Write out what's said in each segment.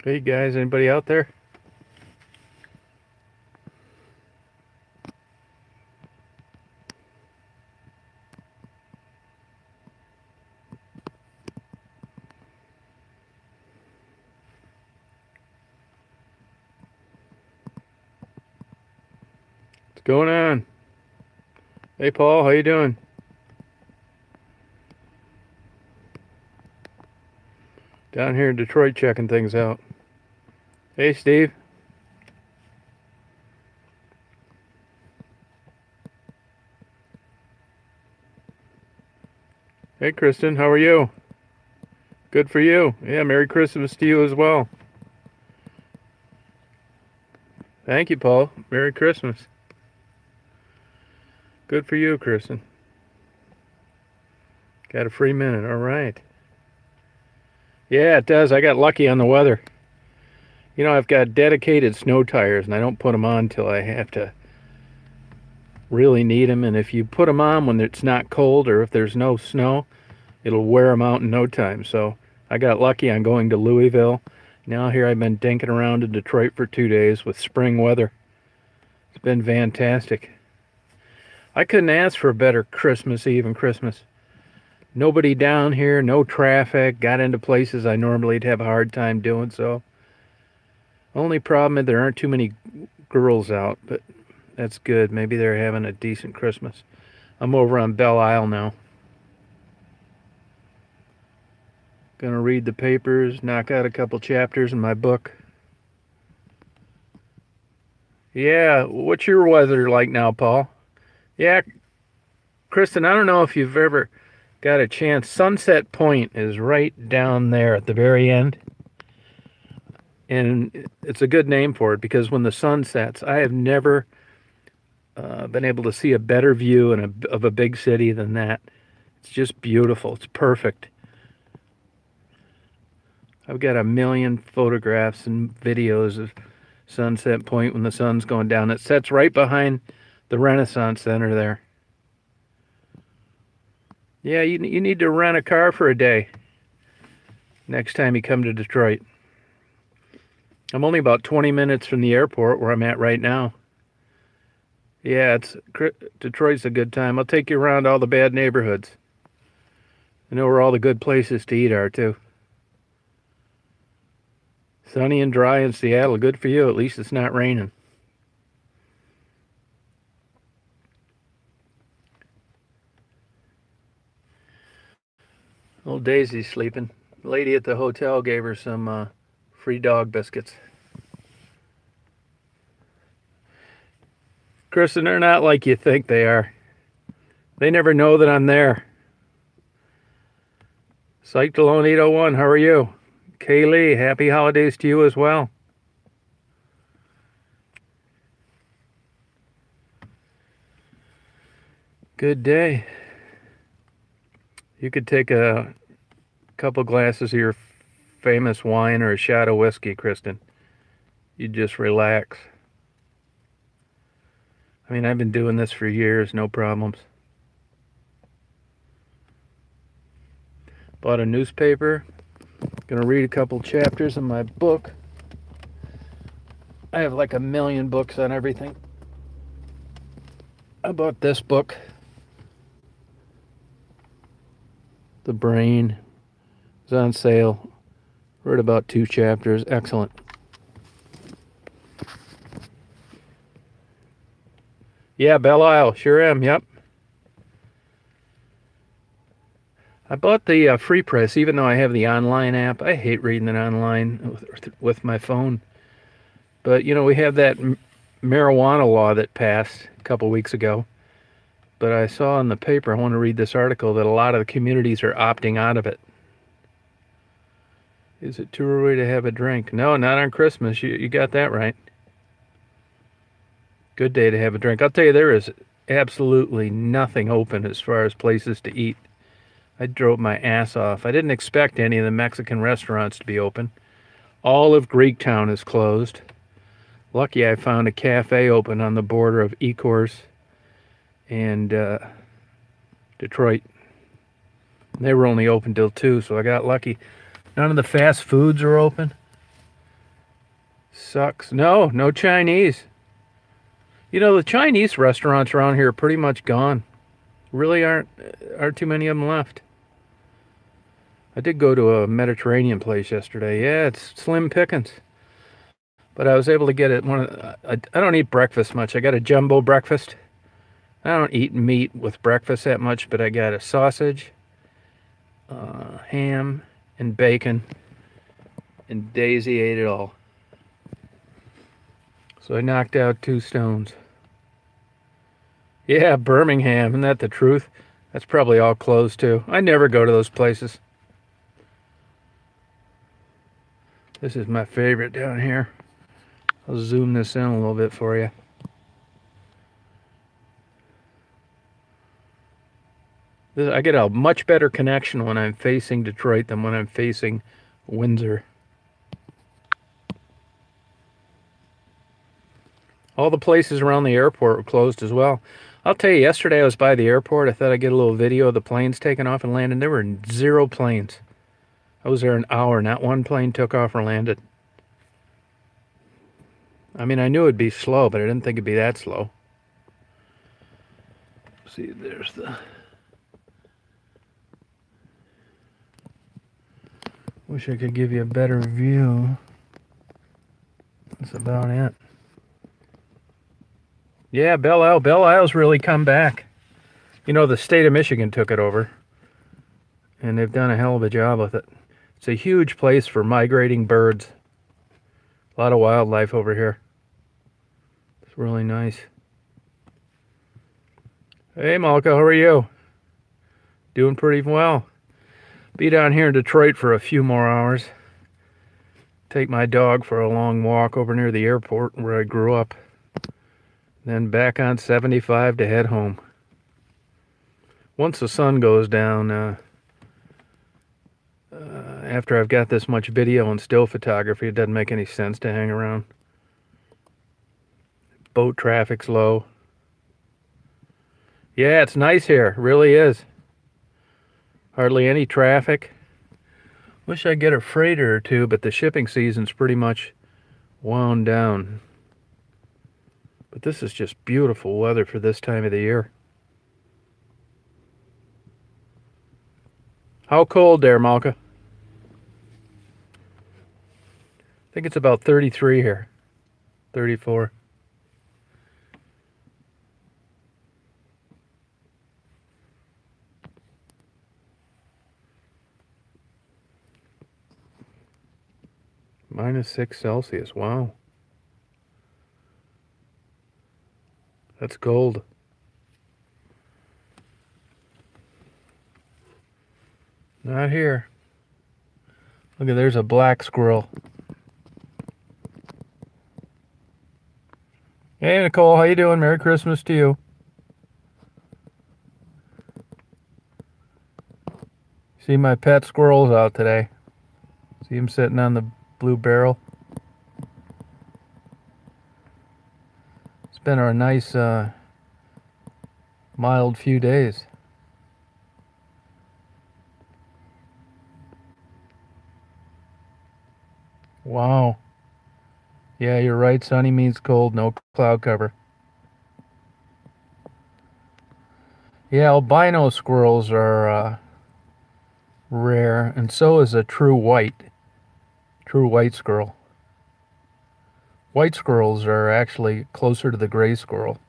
Hey guys, anybody out there? What's going on? Hey Paul, how you doing? Down here in Detroit checking things out. Hey Steve. Hey Kristen, how are you? Good for you. Yeah, Merry Christmas to you as well. Thank you, Paul. Merry Christmas. Good for you, Kristen. Got a free minute, all right. Yeah, it does. I got lucky on the weather. You know, I've got dedicated snow tires, and I don't put them on till I have to really need them. And if you put them on when it's not cold or if there's no snow, it'll wear them out in no time. So I got lucky on going to Louisville. Now here I've been dinking around in Detroit for 2 days with spring weather. It's been fantastic. I couldn't ask for a better Christmas Eve and Christmas. Nobody down here, no traffic, got into places I normally have a hard time doing so. Only problem is there aren't too many girls out, but that's good. Maybe they're having a decent Christmas. I'm over on Belle Isle now. Gonna read the papers, knock out a couple chapters in my book. Yeah, what's your weather like now, Paul? Yeah, Kristen, I don't know if you've ever got a chance. Sunset Point is right down there at the very end. And it's a good name for it because when the sun sets, I have never been able to see a better view of a big city than that. It's just beautiful. It's perfect. I've got a million photographs and videos of Sunset Point when the sun's going down. It sets right behind the Renaissance Center there. Yeah, you need to rent a car for a day next time you come to Detroit. I'm only about 20 minutes from the airport where I'm at right now. Yeah, Detroit's a good time. I'll take you around all the bad neighborhoods. I know where all the good places to eat are, too. Sunny and dry in Seattle. Good for you. At least it's not raining. Old Daisy's sleeping. The lady at the hotel gave her some free dog biscuits. Kristen, they're not like you think they are. They never know that I'm there. Cyclone 801, how are you? Kaylee, happy holidays to you as well. Good day. You could take a couple glasses of your famous wine or a shot of whiskey, Kristen. You'd just relax. I mean, I've been doing this for years, no problems. Bought a newspaper. Gonna read a couple chapters in my book. I have like a million books on everything. I bought this book, The Brain. It's on sale. Read about 2 chapters. Excellent. Yeah, Belle Isle. Sure am. Yep. I bought the Free Press, even though I have the online app. I hate reading it online with my phone. But, you know, we have that marijuana law that passed a couple weeks ago. But I saw in the paper, I want to read this article, that a lot of the communities are opting out of it. Is it too early to have a drink? No, not on Christmas. You got that right. Good day to have a drink. I'll tell you, there is absolutely nothing open as far as places to eat. I drove my ass off. I didn't expect any of the Mexican restaurants to be open. All of Greektown is closed. Lucky I found a cafe open on the border of Ecorse and Detroit. They were only open till 2, so I got lucky. None of the fast foods are open. Sucks. No Chinese. You know, the Chinese restaurants around here are pretty much gone. Really aren't too many of them left. I did go to a Mediterranean place yesterday. Yeah, it's slim pickings. But I was able to get it. I don't eat breakfast much. I got a jumbo breakfast. I don't eat meat with breakfast that much, but I got a sausage, ham, and bacon. And Daisy ate it all. So I knocked out 2 stones. Yeah, Birmingham, isn't that the truth? That's probably all closed too. I never go to those places. This is my favorite down here. I'll zoom this in a little bit for you. I get a much better connection when I'm facing Detroit than when I'm facing Windsor. All the places around the airport were closed as well. I'll tell you, yesterday I was by the airport. I thought I'd get a little video of the planes taking off and landing. There were 0 planes. I was there an hour. Not one plane took off or landed. I mean, I knew it'd be slow, but I didn't think it'd be that slow. See, there's the... Wish I could give you a better view. That's about it. Yeah, Belle Isle. Belle Isle's really come back. You know, the state of Michigan took it over. And they've done a hell of a job with it. It's a huge place for migrating birds. A lot of wildlife over here. It's really nice. Hey, Malka, how are you? Doing pretty well. Be down here in Detroit for a few more hours. Take my dog for a long walk over near the airport where I grew up. Then back on 75 to head home. Once the sun goes down, after I've got this much video and still photography, it doesn't make any sense to hang around. Boat traffic's low. Yeah, it's nice here. It really is. Hardly any traffic. Wish I'd get a freighter or two, but the shipping season's pretty much wound down. But this is just beautiful weather for this time of the year. How cold there, Malka? I think it's about 33 here. 34. -6 Celsius. Wow. That's cold. Not here. Look at, there's a black squirrel. Hey, Nicole, how you doing? Merry Christmas to you. See my pet squirrels out today. See him sitting on the blue barrel. It's been a nice mild few days. Wow. Yeah, you're right. Sunny means cold, no cloud cover. Yeah, albino squirrels are rare, and so is a true white squirrel. White squirrels are actually closer to the gray squirrel,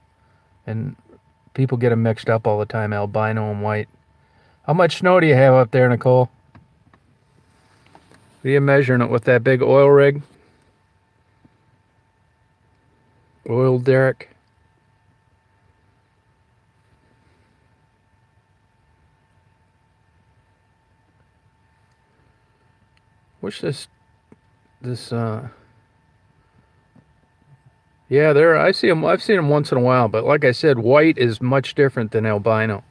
and people get them mixed up all the time, albino and white. How much snow do you have up there, Nicole? Are you measuring it with that big oil rig? Oil derrick? Wish this yeah, I've seen them once in a while, but like I said, white is much different than albino.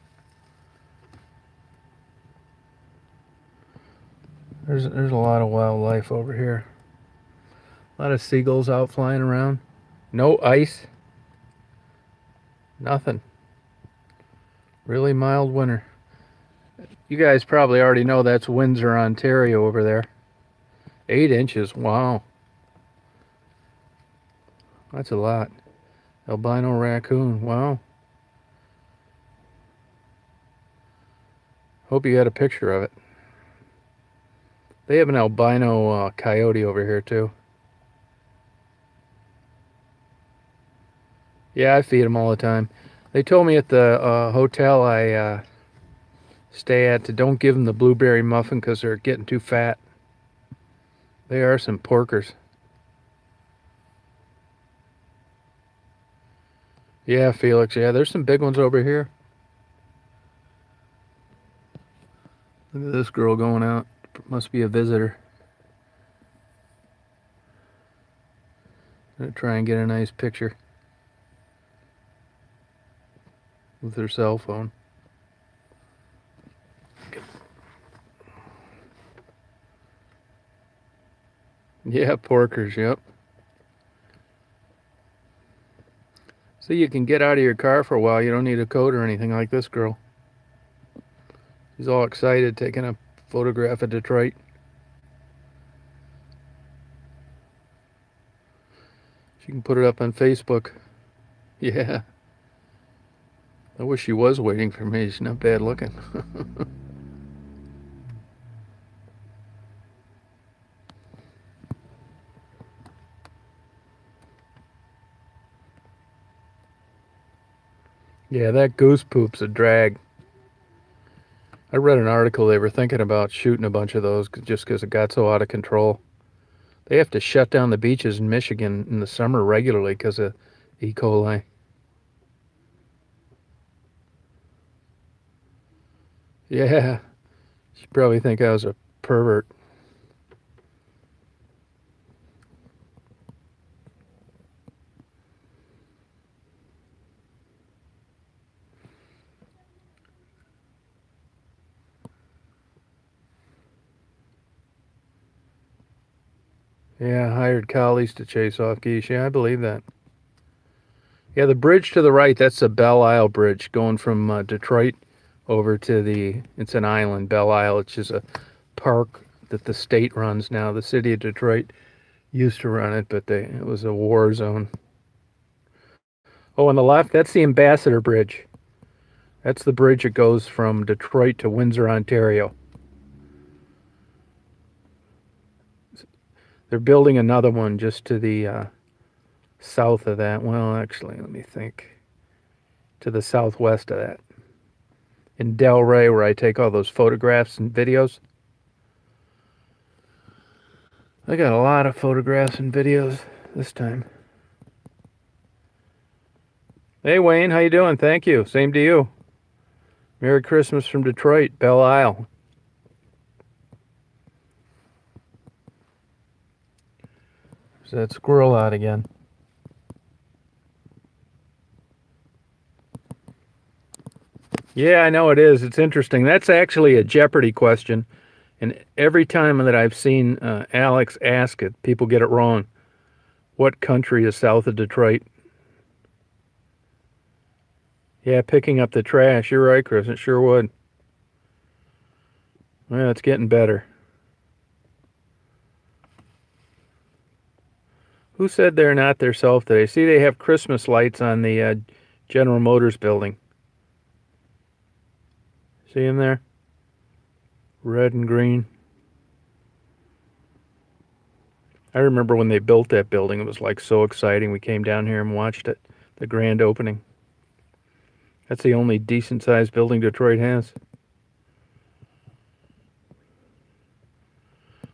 There's a lot of wildlife over here. A lot of seagulls out flying around. No ice. Nothing. Really mild winter. You guys probably already know that's Windsor, Ontario over there. 8 inches. Wow. That's a lot. Albino raccoon. Wow. Hope you got a picture of it. They have an albino coyote over here too. Yeah, I feed them all the time. They told me at the hotel I stay at to don't give them the blueberry muffin because they're getting too fat. They are some porkers. Yeah, Felix. Yeah, there's some big ones over here. Look at this girl going out. Must be a visitor. Gonna try and get a nice picture with her cell phone. Yeah, porkers, yep. So you can get out of your car for a while. You don't need a coat or anything like this girl. She's all excited taking a photograph of Detroit. She can put it up on Facebook. Yeah. I wish she was waiting for me. She's not bad looking. Yeah, that goose poop's a drag. I read an article they were thinking about shooting a bunch of those just because it got so out of control. They have to shut down the beaches in Michigan in the summer regularly because of E. coli. Yeah, she probably think I was a pervert. Yeah, hired collies to chase off geese. Yeah, I believe that. Yeah, the bridge to the right, that's the Belle Isle Bridge going from Detroit over to it's an island, Belle Isle, which is a park that the state runs now. The city of Detroit used to run it, but it was a war zone. Oh, on the left, that's the Ambassador Bridge. That's the bridge that goes from Detroit to Windsor, Ontario. They're building another one just to the south of that. Well, actually, let me think. To the southwest of that. In Delray, where I take all those photographs and videos. I got a lot of photographs and videos this time. Hey, Wayne, how you doing? Thank you. Same to you. Merry Christmas from Detroit, Belle Isle. There's that squirrel out again. Yeah, I know it is. It's interesting. That's actually a Jeopardy question. And every time that I've seen Alex ask it, people get it wrong. What country is south of Detroit? Yeah, picking up the trash. You're right, Chris. It sure would. Well, it's getting better. Who said they're not theirself today? See, they have Christmas lights on the General Motors building. See them there? Red and green. I remember when they built that building, it was like so exciting. We came down here and watched it, the grand opening. That's the only decent-sized building Detroit has.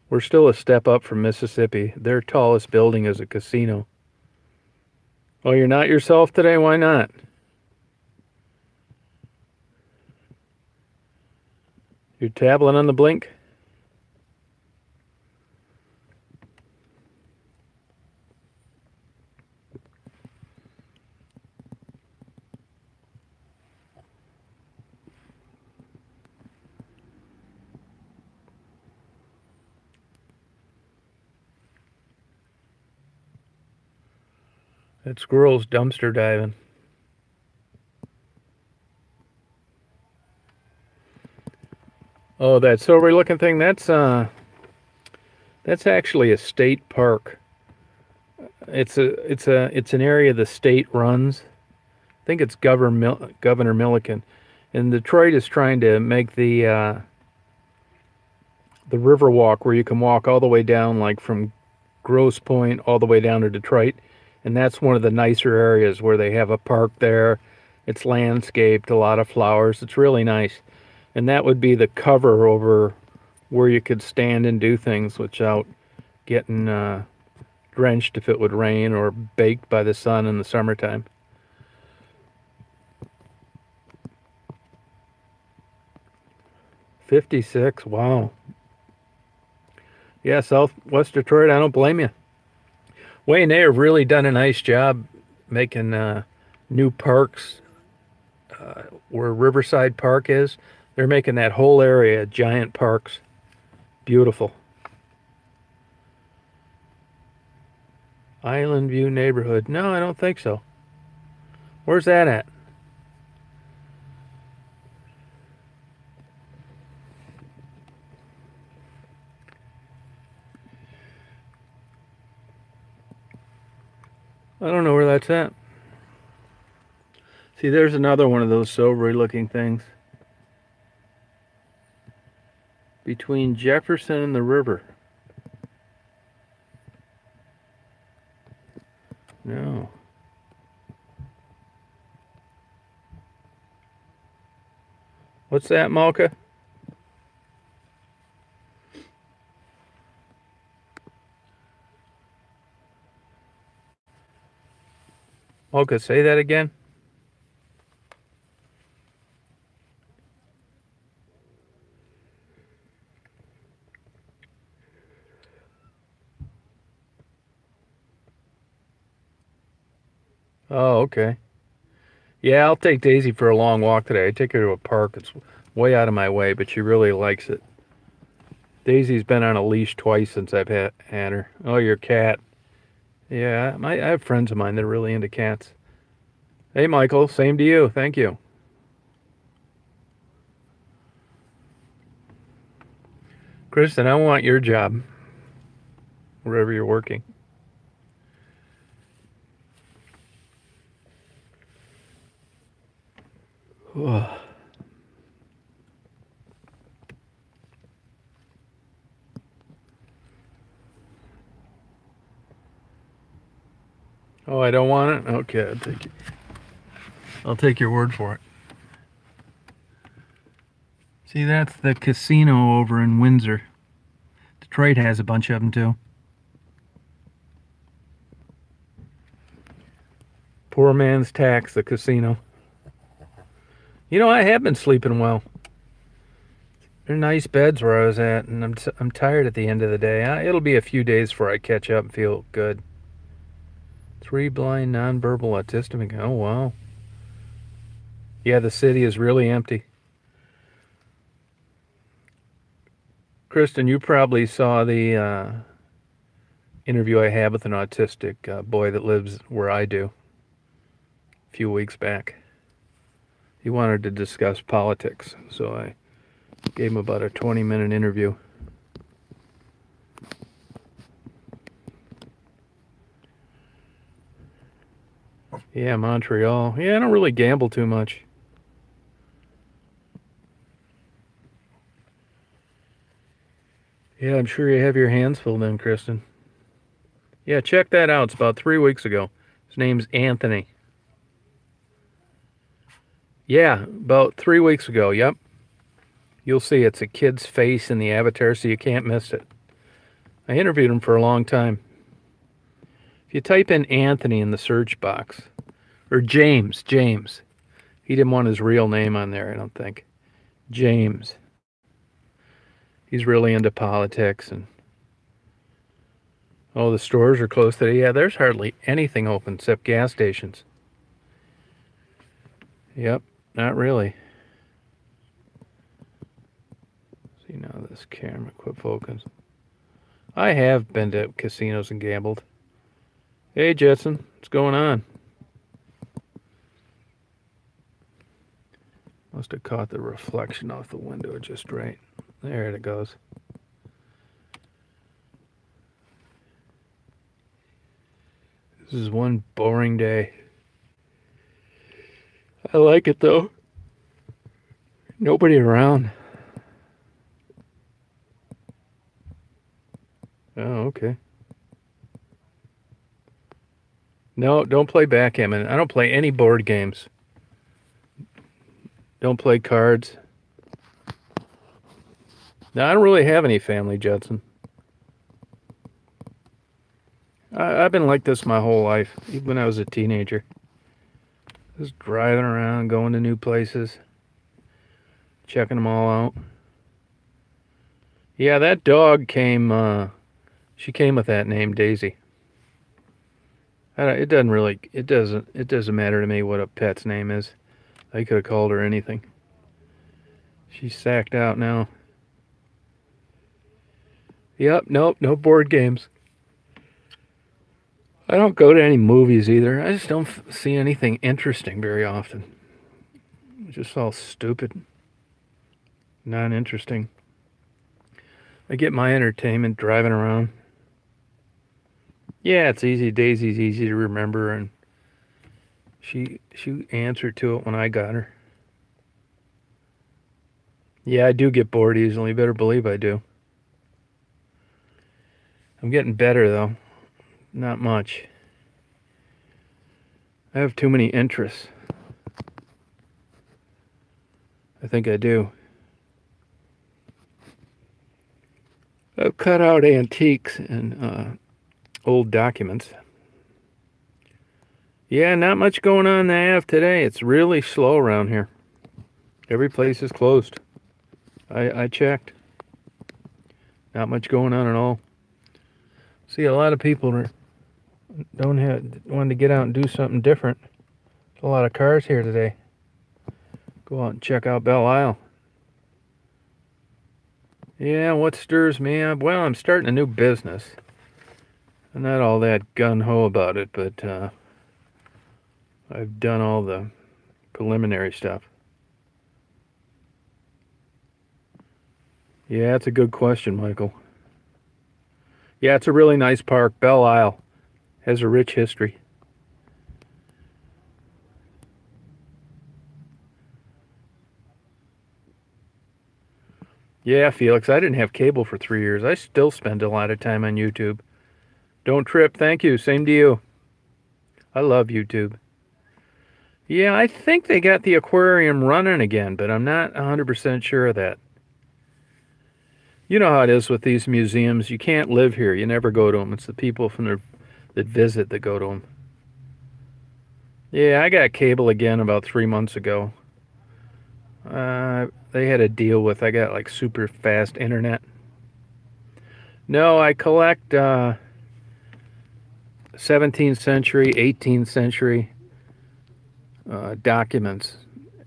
We're still a step up from Mississippi. Their tallest building is a casino. Oh, you're not yourself today? Why not? You're tablet on the blink? That squirrel's dumpster diving. Oh, that silvery looking thing, that's actually a state park. It's an area the state runs. I think it's Governor Milliken, and Detroit is trying to make the river walk where you can walk all the way down, like from Grosse Pointe all the way down to Detroit, and that's one of the nicer areas where they have a park there. It's landscaped, a lot of flowers. It's really nice, and that would be the cover over where you could stand and do things without getting drenched if it would rain or baked by the sun in the summertime. '56, wow. Yeah, Southwest Detroit, I don't blame you. Wayne, they have really done a nice job making new parks where Riverside Park is. They're making that whole area giant parks. Beautiful. Island View neighborhood. No, I don't think so. Where's that at? I don't know where that's at. See, there's another one of those silvery looking things. Between Jefferson and the river. No. What's that, Malka? Malka, say that again. Oh, okay. Yeah, I'll take Daisy for a long walk today. I take her to a park. It's way out of my way, but she really likes it. Daisy's been on a leash twice since I've had her. Oh, your cat. Yeah, I have friends of mine that are really into cats. Hey, Michael, same to you. Thank you. Kristen, I want your job, wherever you're working. Oh, I don't want it? Okay, I'll take it. I'll take your word for it. See, that's the casino over in Windsor. Detroit has a bunch of them too. Poor man's tax, the casino. You know, I have been sleeping well. They're nice beds where I was at, and I'm tired at the end of the day. It'll be a few days before I catch up and feel good. 3 blind, nonverbal autistic. Oh, wow. Yeah, the city is really empty. Kristen, you probably saw the interview I had with an autistic boy that lives where I do a few weeks back. He wanted to discuss politics, so I gave him about a 20-minute interview. Yeah, Montreal. Yeah, I don't really gamble too much. Yeah, I'm sure you have your hands full then, Kristen. Yeah, check that out. It's about 3 weeks ago. His name's Anthony. Yeah, about 3 weeks ago, yep. You'll see it's a kid's face in the avatar, so you can't miss it. I interviewed him for a long time. If you type in Anthony in the search box, or James, he didn't want his real name on there, I don't think. James. He's really into politics and oh, the stores are closed today. Yeah, there's hardly anything open except gas stations. Yep, not really. See now this camera, quit focus. I have been to casinos and gambled. Hey Jetson, what's going on? Must have caught the reflection off the window just right. There it goes. This is one boring day. I like it though. Nobody around. Oh, okay. No, don't play backgammon. I don't play any board games. Don't play cards. No, I don't really have any family, Judson. I've been like this my whole life, even when I was a teenager. Just driving around, going to new places, checking them all out. Yeah, that dog came, she came with that name, Daisy. It doesn't matter to me what a pet's name is. I could have called her anything. She's sacked out now. Yep, nope, no board games. I don't go to any movies either. I just don't see anything interesting very often. It's just all stupid. Not interesting. I get my entertainment driving around. Yeah, it's easy. Daisy's easy to remember, and she answered to it when I got her. Yeah, I do get bored easily. You better believe I do. I'm getting better, though. Not much. I have too many interests. I think I do. I've cut out antiques and old documents. Yeah, not much going on in the AF today. It's really slow around here. Every place is closed. I checked. Not much going on at all. See, a lot of people wanting to get out and do something different. There's a lot of cars here today. Go out and check out Belle Isle. Yeah, what stirs me up? Well, I'm starting a new business. I'm not all that gung-ho about it, but I've done all the preliminary stuff. Yeah, that's a good question, Michael. Yeah, it's a really nice park. Belle Isle has a rich history. Yeah, Felix, I didn't have cable for 3 years. I still spend a lot of time on YouTube. Don't trip. Thank you. Same to you. I love YouTube. Yeah, I think they got the aquarium running again, but I'm not 100% sure of that. You know how it is with these museums. You can't live here. You never go to them. It's the people that visit that go to them. Yeah, I got cable again about 3 months ago. They had a deal with, I got like super fast internet. No, I collect 17th century, 18th century documents,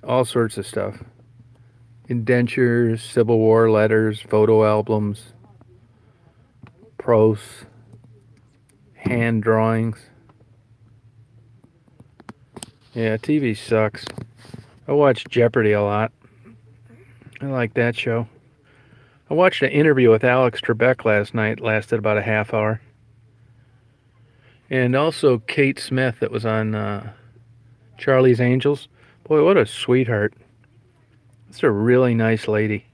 all sorts of stuff. Indentures, Civil War letters, photo albums, prose, hand drawings. Yeah, TV sucks. I watch Jeopardy a lot. I like that show. I watched an interview with Alex Trebek last night. Lasted about a half hour. And also Kate Smith that was on Charlie's Angels. Boy, what a sweetheart. That's a really nice lady.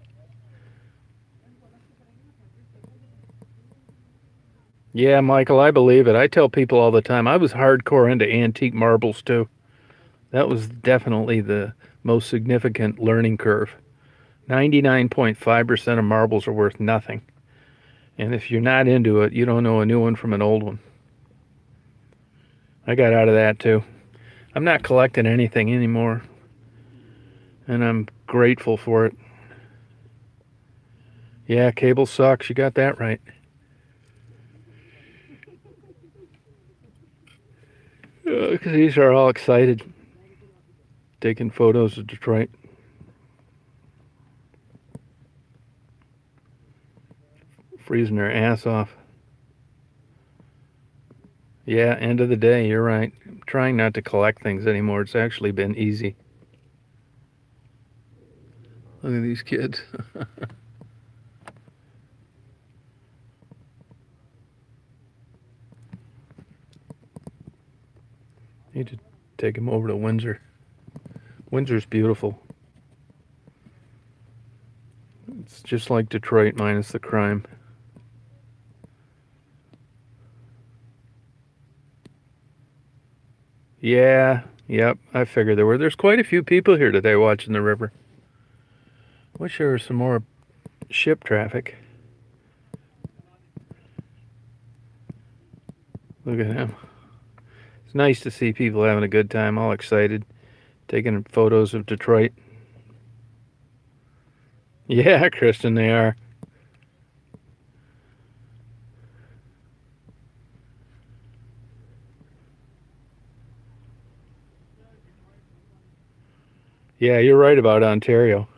Yeah, Michael, I believe it. I tell people all the time, I was hardcore into antique marbles too. That was definitely the most significant learning curve. 99.5% of marbles are worth nothing. And if you're not into it, you don't know a new one from an old one. I got out of that too. I'm not collecting anything anymore. And I'm grateful for it. Yeah, cable sucks. You got that right. Because these are all excited. Taking photos of Detroit. Freezing their ass off. Yeah, end of the day, you're right. I'm trying not to collect things anymore. It's actually been easy. Look at these kids. need to take him over to Windsor. Windsor's beautiful. It's just like Detroit minus the crime. Yeah, yep, I figured there were. There's quite a few people here today watching the river. Wish there was some more ship traffic. Look at him. It's nice to see people having a good time, all excited, taking photos of Detroit. Yeah, Kristen, they are. Yeah, you're right about Ontario.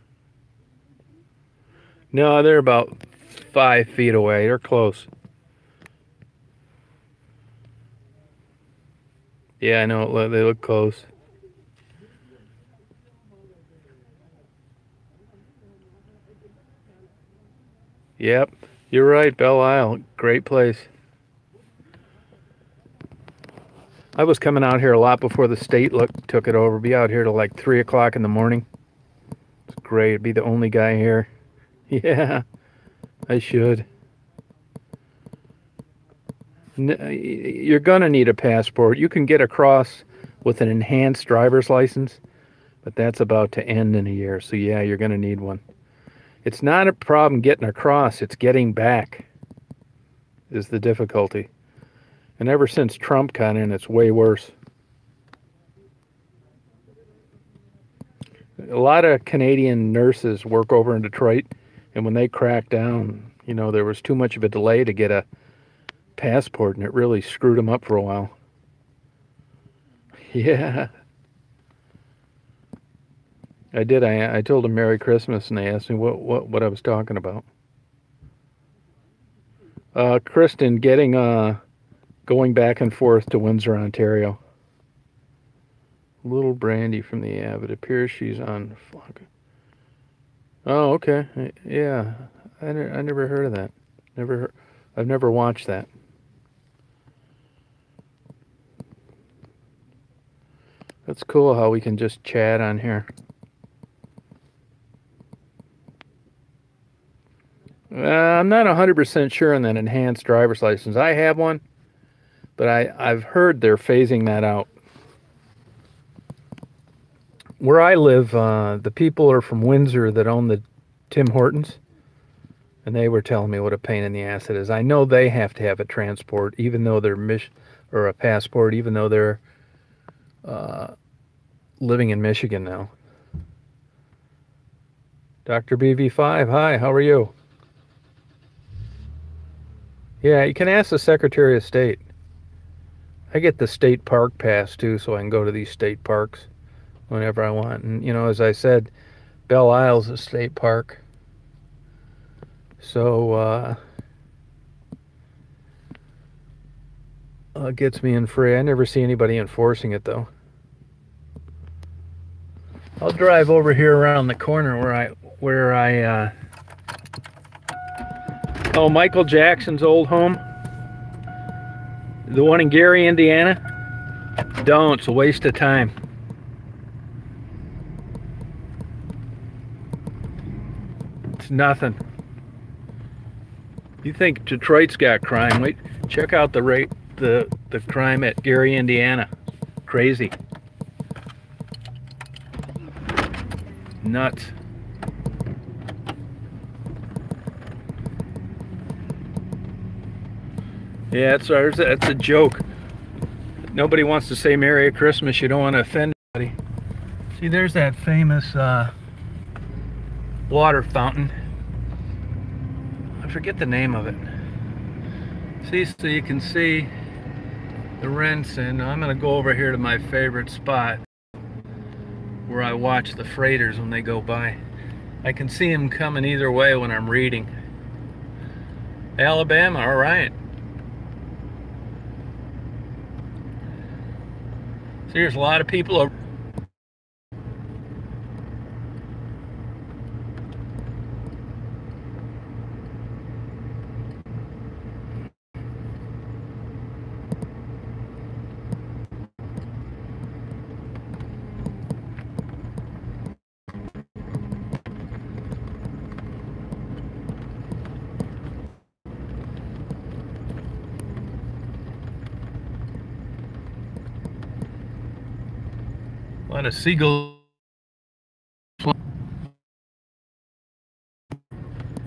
No, they're about 5 feet away. They're close. Yeah, I know. They look close. Yep, you're right, Belle Isle. Great place. I was coming out here a lot before the state took it over. Be out here till like 3 o'clock in the morning. It's great. Be the only guy here. Yeah, I should. You're gonna need a passport. You can get across with an enhanced driver's license, but that's about to end in a year. So yeah, you're gonna need one. It's not a problem getting across. It's getting back is the difficulty. And ever since Trump got in, it's way worse. A lot of Canadian nurses work over in Detroit, and when they cracked down, you know, there was too much of a delay to get a passport, and it really screwed them up for a while. Yeah. I did. I told them Merry Christmas, and they asked me what I was talking about. Kristen, going back and forth to Windsor, Ontario. Little Brandy from the Ave. It appears she's on. Oh, okay. Yeah, I never heard of that. I've never watched that. That's cool how we can just chat on here. I'm not 100% sure on that enhanced driver's license. I have one, but I've heard they're phasing that out. Where I live, the people are from Windsor that own the Tim Hortons, and they were telling me what a pain in the ass it is. I know they have to have a transport, even though they're or a passport, even though they're living in Michigan now. Dr. BV5, hi, how are you? Yeah, you can ask the Secretary of State. I get the state park pass too, so I can go to these state parks whenever I want. And, you know, as I said, Belle Isle's a state park. So, it gets me in free. I never see anybody enforcing it, though. I'll drive over here around the corner where I oh, Michael Jackson's old home? The one in Gary, Indiana? Don't, it's a waste of time. It's nothing. You think Detroit's got crime? Wait, check out the crime at Gary, Indiana. Crazy. Nuts. Yeah, that's a joke. Nobody wants to say Merry Christmas. You don't want to offend anybody. See, there's that famous water fountain. I forget the name of it. See, so you can see the rents, and I'm going to go over here to my favorite spot where I watch the freighters when they go by. I can see them coming either way when I'm reading. Alabama, all right. So there's a lot of people over. lot of seagulls.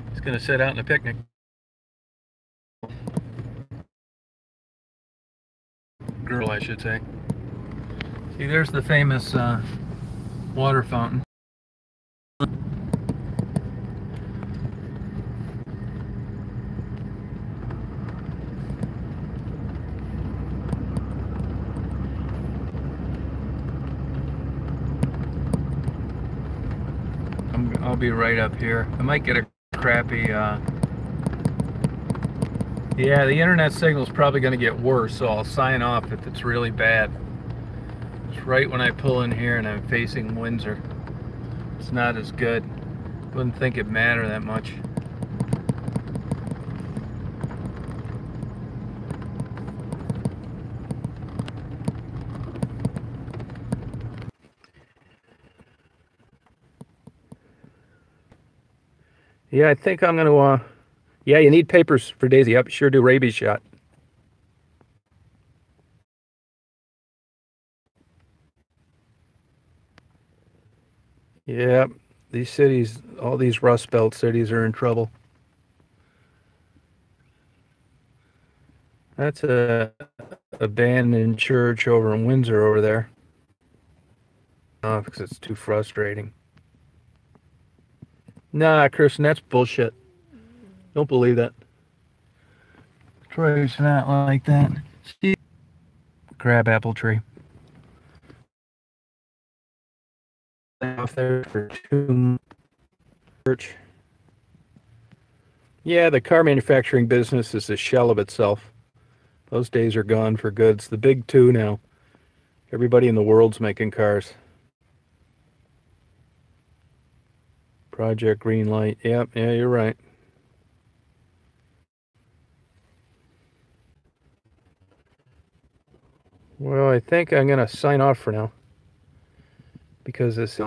He's gonna sit out in a picnic. Girl, I should say. See, there's the famous water fountain. I'll be right up here. I might get a crappy yeah, the internet signal is probably going to get worse, so I'll sign off if it's really bad. It's right when I pull in here and I'm facing Windsor. It's not as good. Wouldn't think it'd matter that much. Yeah, I think I'm going to, yeah, you need papers for Daisy. Yep, sure do. Rabies shot. Yeah, these cities, all these Rust Belt cities are in trouble. That's a abandoned church over in Windsor over there. Oh, because it's too frustrating. Nah, Kirsten, that's bullshit. Don't believe that. Troy's not like that. See? Crabapple tree. Off there for church. Yeah, the car manufacturing business is a shell of itself. Those days are gone for good. It's the big two now. Everybody in the world's making cars. Project Greenlight. Yep, yeah, you're right. Well, I think I'm going to sign off for now. Because this